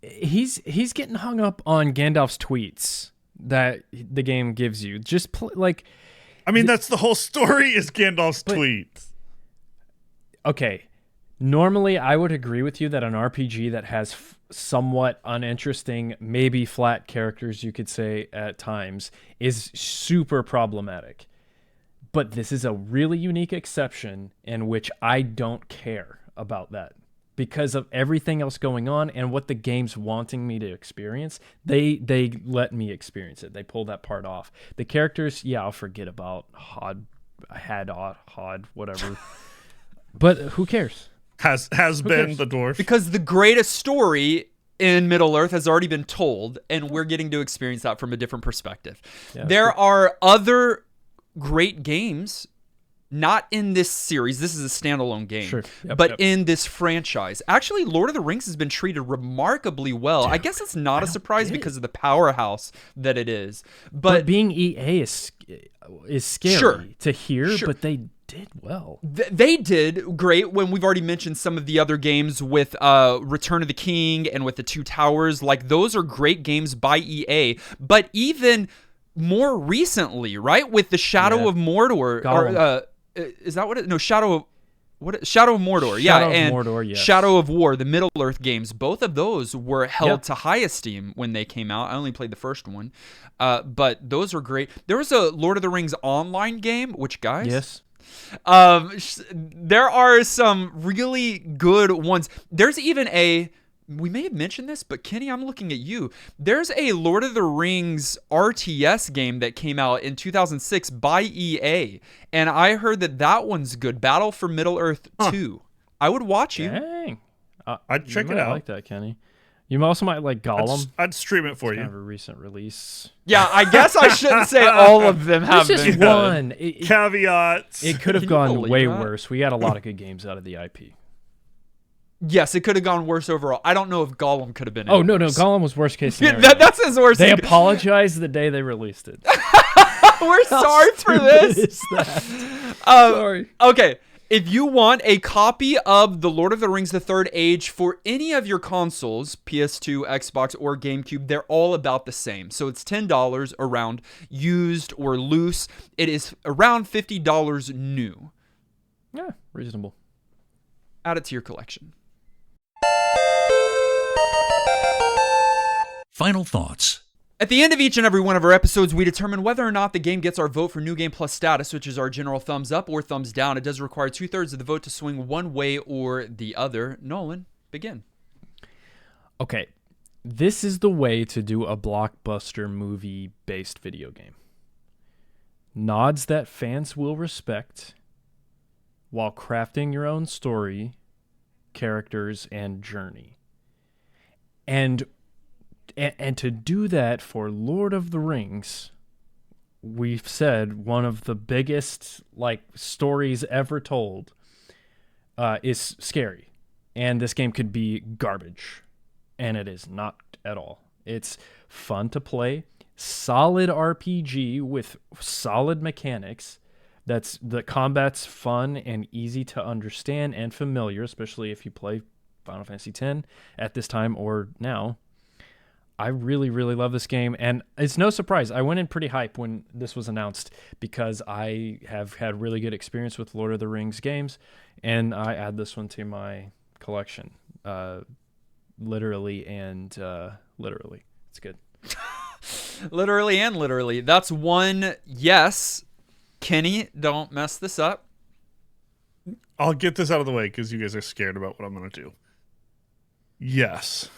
He's getting hung up on Gandalf's tweets that the game gives you. Just I mean, that's the whole story is Gandalf's tweets. Okay. Normally, I would agree with you that an RPG that has somewhat uninteresting, maybe flat characters, you could say at times, is super problematic. But this is a really unique exception in which I don't care about that. Because of everything else going on and what the game's wanting me to experience, they let me experience it. They pull that part off. The characters, I'll forget about Hod, whatever. But who cares? Has been the dwarf. Because the greatest story in Middle-earth has already been told, and we're getting to experience that from a different perspective. Yeah, there are other great games, not in this series. This is a standalone game, but in this franchise. Actually, Lord of the Rings has been treated remarkably well. Dude, I guess it's not a surprise because of the powerhouse that it is. But being EA is scary to hear, but they did well. They did great when we've already mentioned some of the other games with Return of the King and with the Two Towers. Like, those are great games by EA. But even more recently, right, with the Shadow of Mordor, is that what it? No, Shadow of Mordor, Shadow of Mordor, Shadow of War, the Middle-earth games. Both of those were held to high esteem when they came out. I only played the first one, but those were great. There was a Lord of the Rings online game, which, guys, there are some really good ones. There's even we may have mentioned this, but Kenny, I'm looking at you. There's a Lord of the Rings RTS game that came out in 2006 by EA, and I heard that one's good. Battle for Middle-earth 2. I would watch you. Dang. I'd check it out. I like that, Kenny. You also might like Gollum. I'd stream it for you. Kind of a recent release. Yeah, I guess I shouldn't say all of them have been. It's just one. Caveats. It could have gone way worse. We got a lot of good games out of the IP. Yes, it could have gone worse overall. I don't know if Gollum could have been. Oh, no. Gollum was worst case scenario. That's his worst. They apologized the day they released it. We're sorry for this. Sorry. Okay. If you want a copy of The Lord of the Rings: The Third Age for any of your consoles, PS2, Xbox, or GameCube, they're all about the same. So it's $10 around, used or loose. It is around $50 new. Yeah, reasonable. Add it to your collection. Final thoughts. At the end of each and every one of our episodes, we determine whether or not the game gets our vote for New Game Plus status, which is our general thumbs up or thumbs down. It does require 2/3 of the vote to swing one way or the other. Nolan, begin. Okay, this is the way to do a blockbuster movie-based video game. Nods that fans will respect while crafting your own story, characters, and journey. And to do that for Lord of the Rings, we've said one of the biggest stories ever told is scary. And this game could be garbage. And it is not at all. It's fun to play, solid RPG with solid mechanics. The combat's fun and easy to understand and familiar, especially if you play Final Fantasy X at this time or now. I really, really love this game, and it's no surprise. I went in pretty hype when this was announced because I have had really good experience with Lord of the Rings games, and I add this one to my collection, literally and literally. It's good. Literally and literally. That's one yes. Kenny, don't mess this up. I'll get this out of the way because you guys are scared about what I'm going to do. Yes.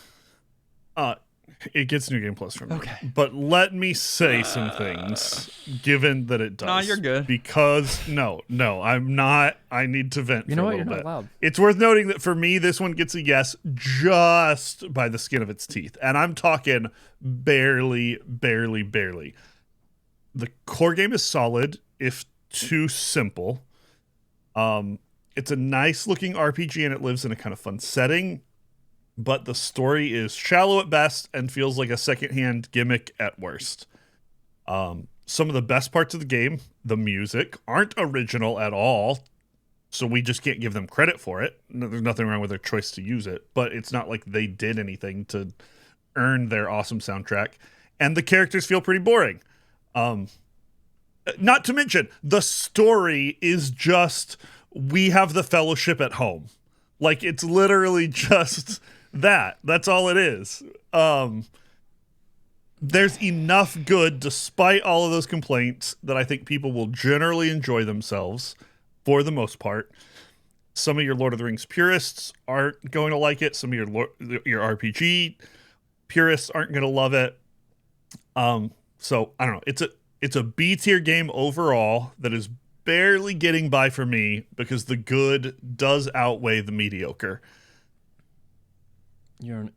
It gets New Game Plus from me. Okay. But let me say some things, given that it does. Nah, you're good. Because, no, I'm not. I need to vent You for know a what? little You're bit. not allowed. It's worth noting that for me, this one gets a yes just by the skin of its teeth. And I'm talking barely. The core game is solid, if too simple. It's a nice looking RPG and it lives in a kind of fun setting. But the story is shallow at best and feels like a secondhand gimmick at worst. Some of the best parts of the game, the music, aren't original at all, so we just can't give them credit for it. There's nothing wrong with their choice to use it, but it's not like they did anything to earn their awesome soundtrack. And the characters feel pretty boring. Not to mention, the story is just, we have the Fellowship at home. Like, it's literally just... That's all it is. There's enough good, despite all of those complaints, that I think people will generally enjoy themselves for the most part. Some of your Lord of the Rings purists aren't going to like it. Some of your RPG purists aren't going to love it. So I don't know. It's a B tier game overall that is barely getting by for me because the good does outweigh the mediocre.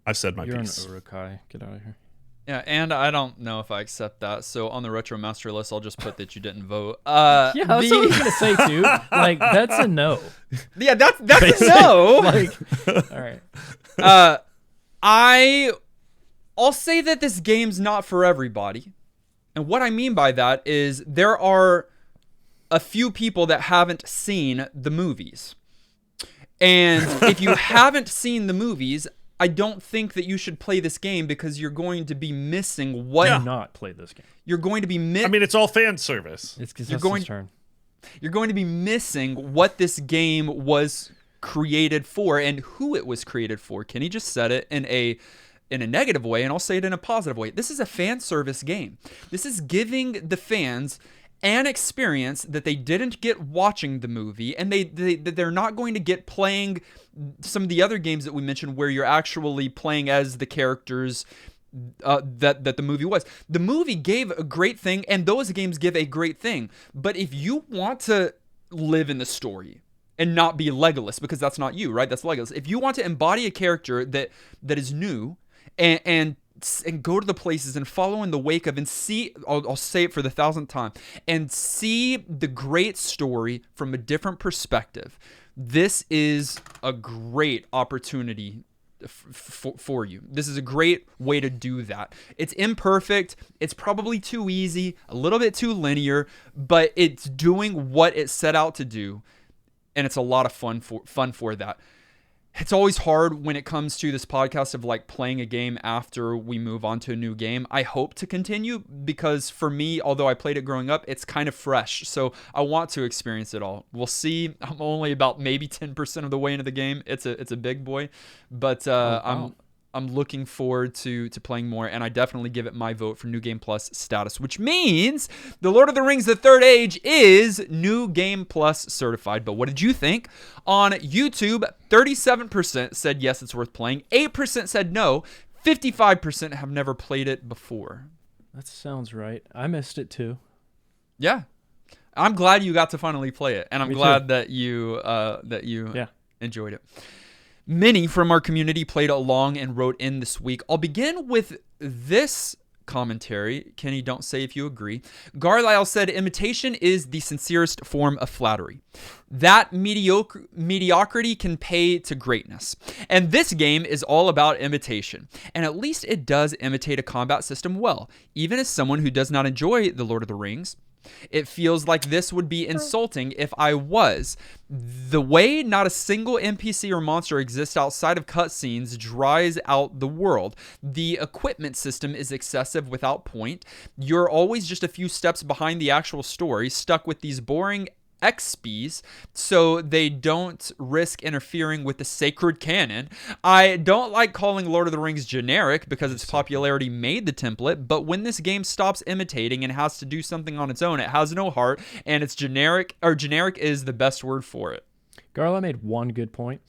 I've said my piece. You're an Urukai. Get out of here. Yeah, and I don't know if I accept that. So on the Retro Master list, I'll just put that you didn't vote. Yeah, that's what I was gonna say too. Like, that's a no. Yeah, that's a no. All right. I'll say that this game's not for everybody. And what I mean by that is there are a few people that haven't seen the movies. And if you haven't seen the movies, I don't think that you should play this game because you're going to be missing what... Do not play this game. You're going to be I mean, it's all fan service. It's You're going- turn. You're going to be missing what this game was created for and who it was created for. Kenny just said it in a negative way, and I'll say it in a positive way. This is a fan service game. This is giving the fans an experience that they didn't get watching the movie, and they're not going to get playing some of the other games that we mentioned where you're actually playing as the characters that the movie was. The movie gave a great thing, and those games give a great thing. But if you want to live in the story and not be Legolas, because that's not you, right? That's Legolas. If you want to embody a character that is new and go to the places and follow in the wake of and see, I'll say it for the 1,000th time, and see the great story from a different perspective, this is a great opportunity for you. This is a great way to do that. It's imperfect. It's probably too easy, a little bit too linear, but it's doing what it set out to do, and it's a lot of fun for that. It's always hard when it comes to this podcast of like playing a game after we move on to a new game. I hope to continue because for me, although I played it growing up, it's kind of fresh. So I want to experience it all. We'll see. I'm only about maybe 10% of the way into the game. It's a big boy, but wow. I'm looking forward to playing more, and I definitely give it my vote for New Game Plus status, which means The Lord of the Rings: The Third Age is New Game Plus certified. But what did you think? On YouTube, 37% said yes, it's worth playing. 8% said no. 55% have never played it before. That sounds right. I missed it too. Yeah. I'm glad you got to finally play it, and I'm Me glad too. that you Yeah. enjoyed it. Many from our community played along and wrote in this week. I'll begin with this commentary. Kenny, don't say if you agree. Garlisle said, imitation is the sincerest form of flattery. That mediocrity can pay to greatness. And this game is all about imitation. And at least it does imitate a combat system well. Even as someone who does not enjoy The Lord of the Rings, it feels like this would be insulting if I was. The way not a single NPC or monster exists outside of cutscenes dries out the world. The equipment system is excessive without point. You're always just a few steps behind the actual story, stuck with these boring XPs, so they don't risk interfering with the sacred canon. I don't like calling Lord of the Rings generic because its popularity made the template, but when this game stops imitating and has to do something on its own, it has no heart, and it's generic, or generic is the best word for it. Garla made one good point,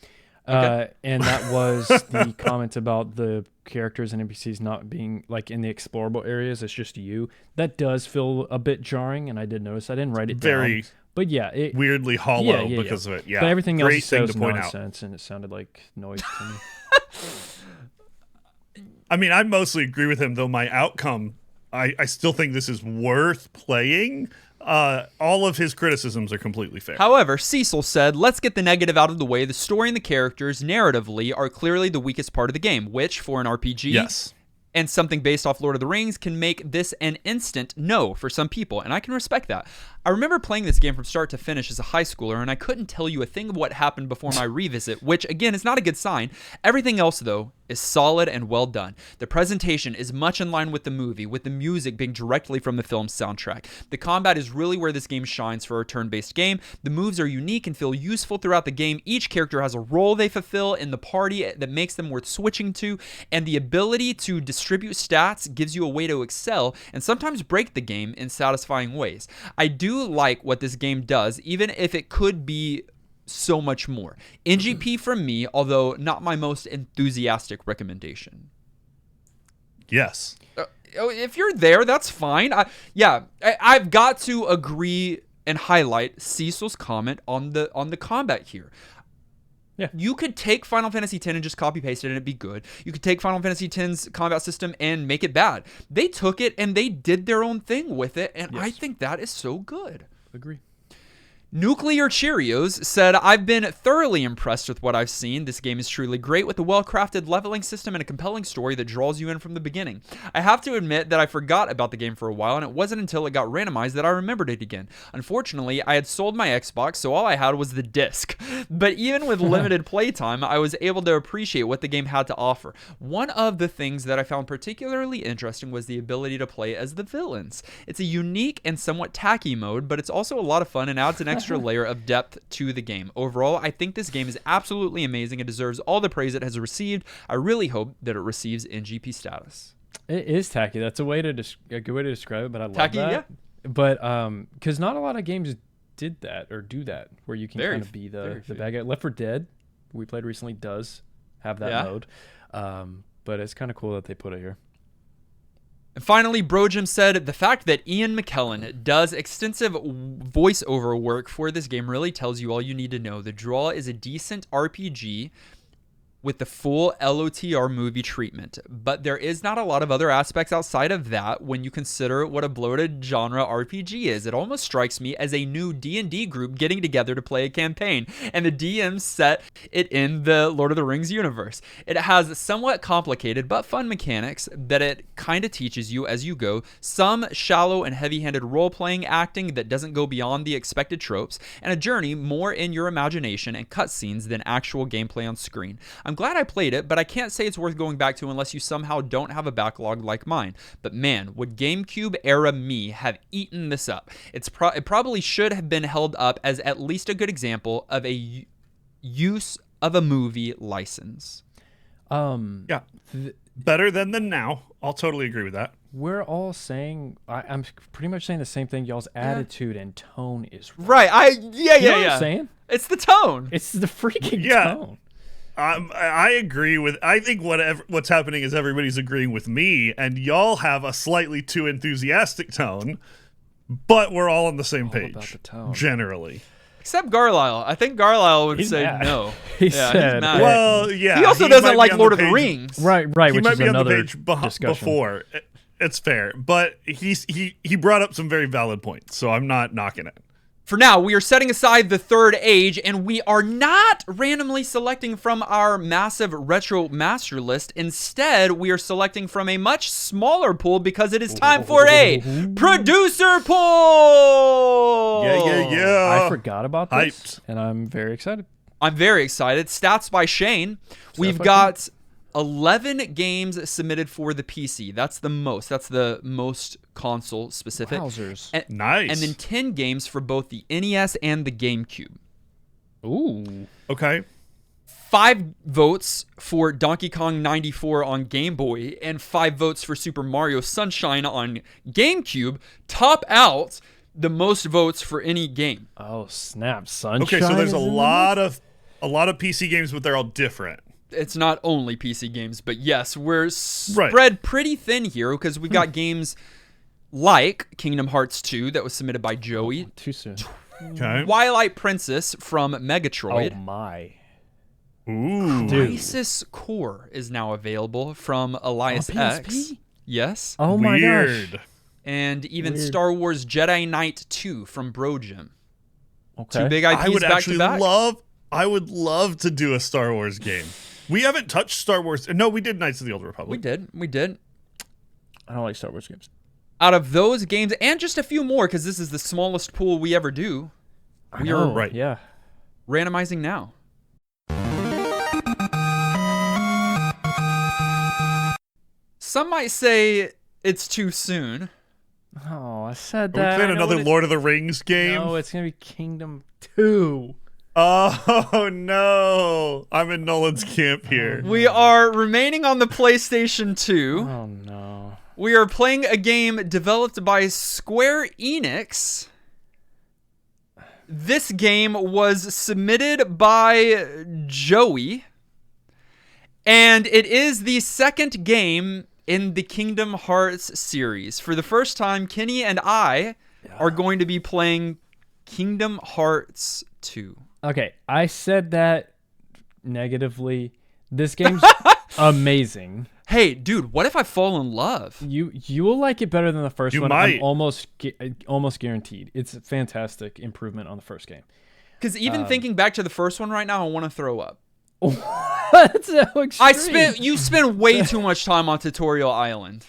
Okay. and that was the comment about the characters and NPCs not being like in the explorable areas. It's just you. That does feel a bit jarring, and I did notice. I didn't write it Very down. But yeah, it weirdly hollow yeah. because of it. Yeah, But everything great else thing says to point out. nonsense, and it sounded like noise to me. I mean, I mostly agree with him, though my outcome, I still think this is worth playing. All of his criticisms are completely fair. However, Cecil said, let's get the negative out of the way. The story and the characters, narratively, are clearly the weakest part of the game, which, for an RPG, Yes. and something based off Lord of the Rings, can make this an instant no for some people, and I can respect that. I remember playing this game from start to finish as a high schooler, and I couldn't tell you a thing of what happened before my revisit, which, again, is not a good sign. Everything else, though, is solid and well done. The presentation is much in line with the movie, with the music being directly from the film's soundtrack. The combat is really where this game shines for a turn-based game. The moves are unique and feel useful throughout the game. Each character has a role they fulfill in the party that makes them worth switching to, and the ability to distribute stats gives you a way to excel and sometimes break the game in satisfying ways. I do like what this game does, even if it could be so much more. NGP from me, although not my most enthusiastic recommendation. Yes. If you're there, that's fine. I've got to agree and highlight Cecil's comment on the combat here. Yeah. You could take Final Fantasy X and just copy paste it and it'd be good. You could take Final Fantasy X's combat system and make it bad. They took it and they did their own thing with it, and Yes. I think that is so good. Agree. Nuclear Cheerios said, I've been thoroughly impressed with what I've seen. This game is truly great with a well-crafted leveling system and a compelling story that draws you in from the beginning. I have to admit that I forgot about the game for a while, and it wasn't until it got randomized that I remembered it again. Unfortunately, I had sold my Xbox, so all I had was the disc. But even with limited playtime, I was able to appreciate what the game had to offer. One of the things that I found particularly interesting was the ability to play as the villains. It's a unique and somewhat tacky mode, but it's also a lot of fun and adds an extra layer of depth to the game. Overall, I think this game is absolutely amazing and deserves all the praise it has received. I really hope that it receives NGP status. It is tacky. That's a good way to describe it, but I love Tacky, that. yeah. But because not a lot of games did that or do that, where you can Very kind of be the few. bad guy. Left 4 Dead, we played recently, does have that Yeah. mode. But it's kind of cool that they put it here. And finally, Brojim said, the fact that Ian McKellen does extensive voiceover work for this game really tells you all you need to know. The draw is a decent RPG with the full LOTR movie treatment, but there is not a lot of other aspects outside of that when you consider what a bloated genre RPG is. It almost strikes me as a new D&D group getting together to play a campaign, and the DM set it in the Lord of the Rings universe. It has somewhat complicated but fun mechanics that it kind of teaches you as you go, some shallow and heavy-handed role-playing acting that doesn't go beyond the expected tropes, and a journey more in your imagination and cutscenes than actual gameplay on screen. I'm glad I played it, but I can't say it's worth going back to unless you somehow don't have a backlog like mine. But man, would GameCube era me have eaten this up. It probably should have been held up as at least a good example of a use of a movie license. Yeah. Better than the now. I'll totally agree with that. We're all saying, I'm pretty much saying the same thing. Y'all's attitude and tone is right. You know what I'm saying? It's the tone. It's the freaking tone. I agree with. I think what's happening is everybody's agreeing with me, and y'all have a slightly too enthusiastic tone, but we're all on the same page about the tone. Generally. Except Carlisle. I think Carlisle would say mad. no. He's mad. Well, yeah. He also doesn't like Lord of the Rings. Right. He Which might is be on the another page discussion. before. It's fair, but he brought up some very valid points, so I'm not knocking it. For now, we are setting aside the third age, and we are not randomly selecting from our massive retro master list. Instead, we are selecting from a much smaller pool because it is time for a producer poll. Yeah. I forgot about this, Hyped. and I'm very excited. I'm very excited. Stats by Shane. We've got 11 games submitted for the PC. That's the most. That's the most console specific. Wowzers. Nice. And then 10 games for both the NES and the GameCube. Ooh. Okay. 5 votes for Donkey Kong 94 on Game Boy and 5 votes for Super Mario Sunshine on GameCube top out the most votes for any game. Oh, snap. Sunshine. Okay, so there's is a in lot of PC games, but they're all different. It's not only PC games, but yes, we're spread pretty thin here because we've got games like Kingdom Hearts 2 that was submitted by Joey. Too soon. Okay. Twilight Princess from Megatroid. Oh, my. Ooh. Dude. Crisis Core is now available from Elias On X. PSP? Yes. Oh, my Weird. gosh. And even Weird. Star Wars Jedi Knight 2 from Bro Jim. Okay. 2 big IPs I would back actually to back. I would love to do a Star Wars game. We haven't touched Star Wars. No, we did Knights of the Old Republic. We did. I don't like Star Wars games. Out of those games, and just a few more, because this is the smallest pool we ever do, we are Right. Yeah. randomizing now. Some might say it's too soon. Oh, I said Are we that. playing I know another what Lord of the Rings game? No, it's going to be Kingdom 2. Oh, no. I'm in Nolan's camp here. We are remaining on the PlayStation 2. Oh, no. We are playing a game developed by Square Enix. This game was submitted by Joey, and it is the second game in the Kingdom Hearts series. For the first time, Kenny and I are going to be playing Kingdom Hearts 2. Okay, I said that negatively. This game's amazing. Hey, dude, what if I fall in love? You will like it better than the first You one. might. I'm almost guaranteed. It's a fantastic improvement on the first game. Because even thinking back to the first one right now, I want to throw up. That's so extreme. You spend way too much time on Tutorial Island.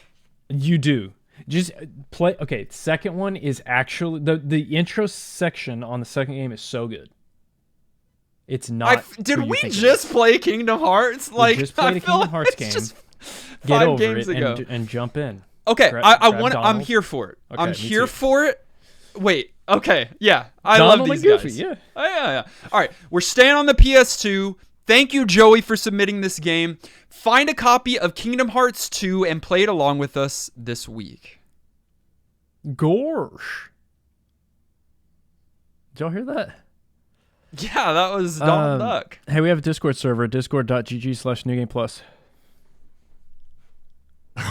You do. Just play. Okay, second one is actually the intro section on the second game is so good. It's not. Did who you we think it just is. play Kingdom Hearts? Like, just played I a feel Kingdom Hearts it's game. just Get 5 over games it ago. and jump in. Okay, Grab I'm Donald. here for it. Okay, I'm me here too. for it. Wait, okay, yeah, I Donald love and these Goofy, guys. yeah. Oh, yeah. All right, we're staying on the PS2. Thank you, Joey, for submitting this game. Find a copy of Kingdom Hearts 2 and play it along with us this week. Gorsh. Did y'all hear that? Yeah, that was Donald Duck. Hey, we have a Discord server, discord.gg/newgameplus.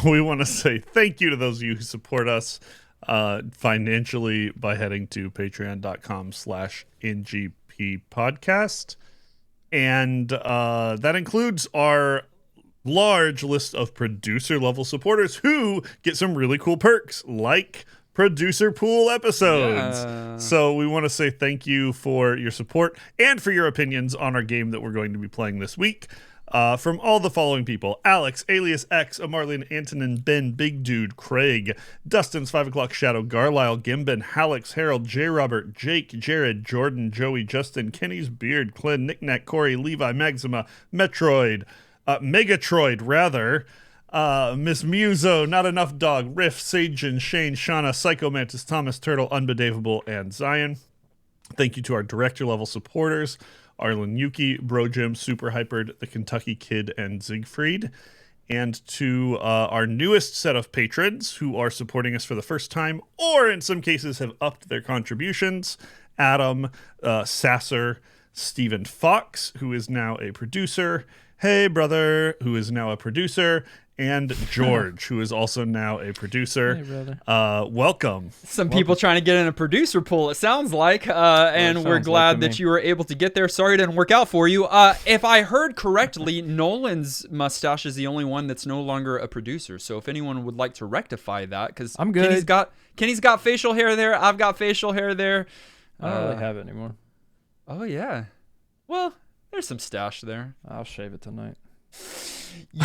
We want to say thank you to those of you who support us financially by heading to patreon.com/NGP podcast. And that includes our large list of producer level supporters who get some really cool perks like producer pool episodes. Yeah. So we want to say thank you for your support and for your opinions on our game that we're going to be playing this week. From all the following people: Alex, Alias X, Amarlin, Antonin, Ben, Big Dude, Craig, Dustin's 5 o'clock Shadow, Garlisle, Gimbin, Hallex, Harold, J. Robert, Jake, Jared, Jordan, Joey, Justin, Kenny's Beard, Clint, Knickknack, Corey, Levi, Maxima, Metroid, Megatroid, rather, Miss Muso, Not Enough Dog, Riff, Sajin, Shane, Shauna, Psycho Mantis, Thomas, Turtle, Unbedavable, and Zion. Thank you to our director level supporters: Arlen Yuki, Bro Jim, Super Hypered, The Kentucky Kid, and Siegfried. And to our newest set of patrons who are supporting us for the first time, or in some cases have upped their contributions: Adam, Sasser, Stephen Fox, who is now a producer, Hey Brother, who is now a producer, and George, who is also now a producer. Hey, brother. Welcome. Some people trying to get in a producer pool, it sounds like, and we're sounds glad like to that me. you were able to get there. Sorry it didn't work out for you. If I heard correctly, Nolan's mustache is the only one that's no longer a producer. So if anyone would like to rectify that, because I'm good. Kenny's got facial hair there, I've got facial hair there. I don't really have it anymore. Oh yeah, well, there's some stash there. I'll shave it tonight.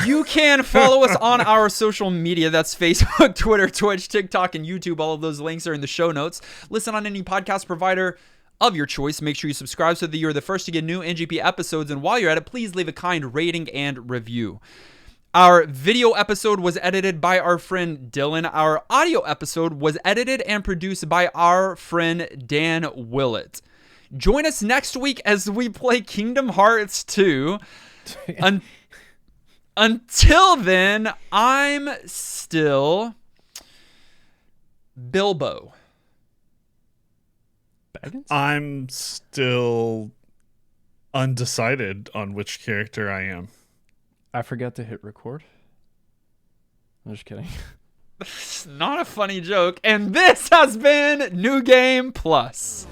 You can follow us on our social media. That's Facebook, Twitter, Twitch, TikTok, and YouTube. All of those links are in the show notes. Listen on any podcast provider of your choice. Make sure you subscribe so that you're the first to get new NGP episodes. And while you're at it, please leave a kind rating and review. Our video episode was edited by our friend Dylan. Our audio episode was edited and produced by our friend Dan Willett. Join us next week as we play Kingdom Hearts 2. Until then, I'm still Bilbo. Baggins? I'm still undecided on which character I am. I forgot to hit record. I'm just kidding. It's not a funny joke. And this has been New Game Plus.